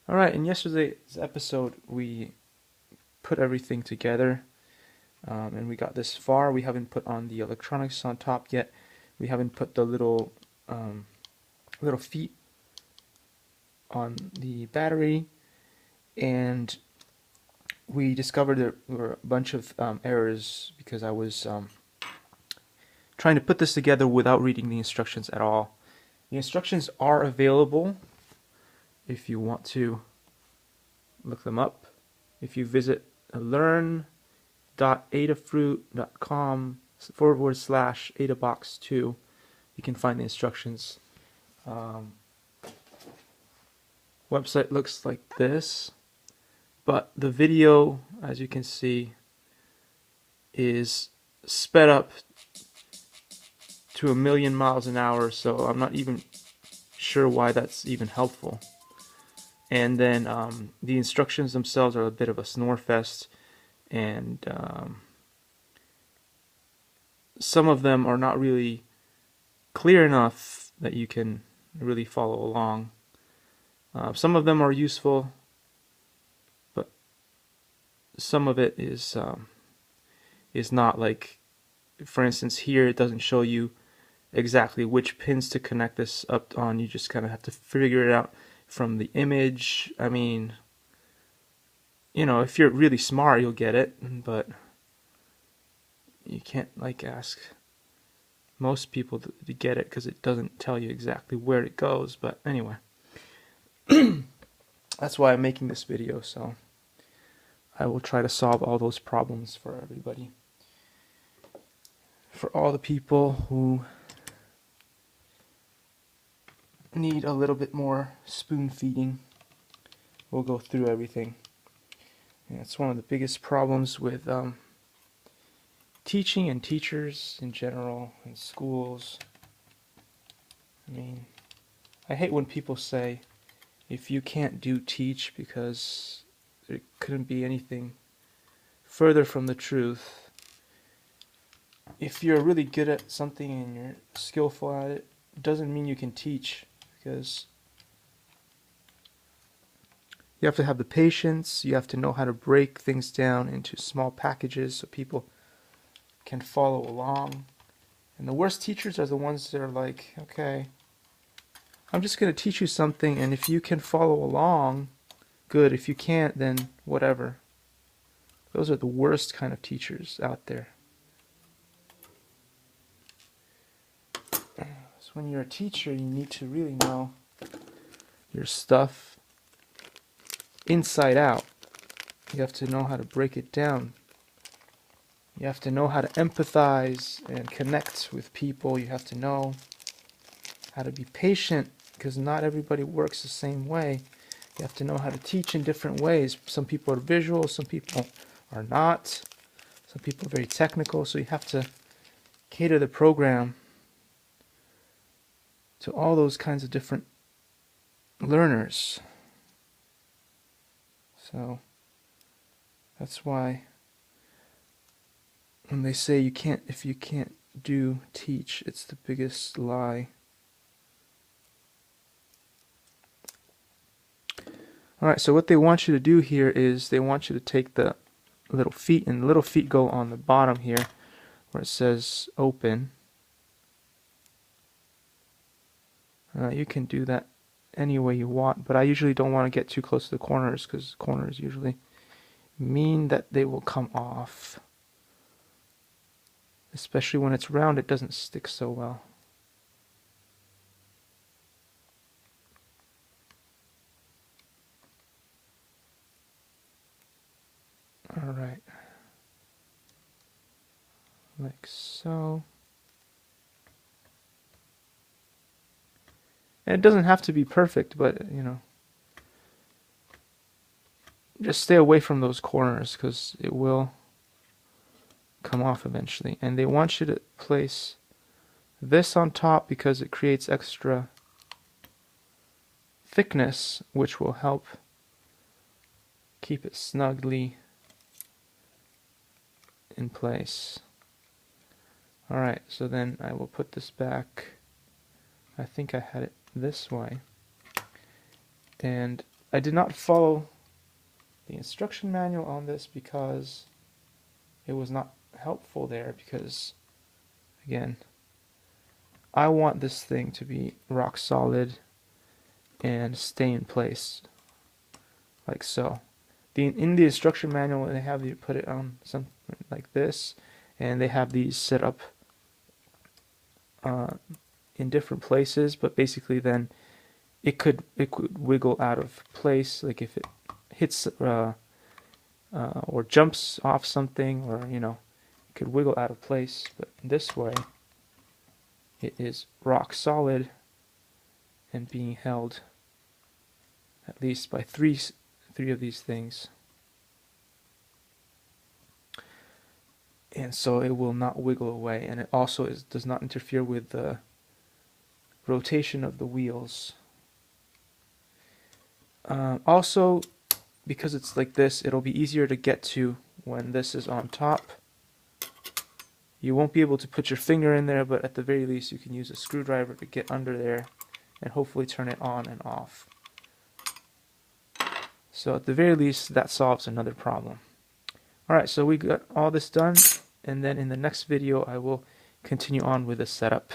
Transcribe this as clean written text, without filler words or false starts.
Alright, in yesterday's episode we put everything together and we got this far. We haven't put on the electronics on top yet. We haven't put the little feet on the battery, and we discovered there were a bunch of errors because I was trying to put this together without reading the instructions at all. The instructions are available if you want to look them up. If you visit learn.adafruit.com/Adabox2, you can find the instructions. Website looks like this, but the video, as you can see, is sped up to 1,000,000 miles an hour, so I'm not even sure why that's even helpful. And then the instructions themselves are a bit of a snore fest, and some of them are not really clear enough that you can really follow along. Some of them are useful, but some of it is not. Like, for instance, here it doesn't show you exactly which pins to connect this up on. You just kind of have to figure it out from the image. I mean, you know, if you're really smart, you'll get it, but you can't like ask most people to get it because it doesn't tell you exactly where it goes. But anyway, that's why I'm making this video, so I will try to solve all those problems for everybody, for all the people who need a little bit more spoon feeding. We'll go through everything. And it's one of the biggest problems with teaching and teachers in general in schools. I mean, I hate when people say, if you can't do, teach, because it couldn't be anything further from the truth. If you're really good at something and you're skillful at it, it doesn't mean you can teach, because you have to have the patience, you have to know how to break things down into small packages so people can follow along. And the worst teachers are the ones that are like, okay, I'm just going to teach you something, and if you can follow along, good. If you can't, then whatever. Those are the worst kind of teachers out there. So when you're a teacher, you need to really know your stuff inside out. You have to know how to break it down. You have to know how to empathize and connect with people. You have to know how to be patient, because not everybody works the same way. You have to know how to teach in different ways. Some people are visual, some people are not. Some people are very technical, so you have to cater the program to all those kinds of different learners. So that's why when they say you can't, if you can't do, teach, it's the biggest lie. Alright, so what they want you to do here is they want you to take the little feet, and the little feet go on the bottom here where it says open. You can do that any way you want, but I usually don't want to get too close to the corners, because corners usually mean that they will come off. Especially when it's round, it doesn't stick so well. Alright. Like so. And it doesn't have to be perfect, but, you know, just stay away from those corners, because it will come off eventually. And they want you to place this on top because it creates extra thickness, which will help keep it snugly in place. Alright, so then I will put this back. I think I had it this way. And I did not follow the instruction manual on this because it was not helpful there, because again, I want this thing to be rock solid and stay in place like so. In the instruction manual, they have you put it on something like this, and they have these set up in different places, but basically then it could wiggle out of place, like if it hits or jumps off something, or it could wiggle out of place. But this way it is rock solid and being held at least by three of these things, and so it will not wiggle away, and it also does not interfere with the rotation of the wheels. Also, because it's like this, it'll be easier to get to when this is on top. You won't be able to put your finger in there, but at the very least you can use a screwdriver to get under there and hopefully turn it on and off. So at the very least, that solves another problem. Alright, so we got all this done, and then in the next video I will continue on with the setup.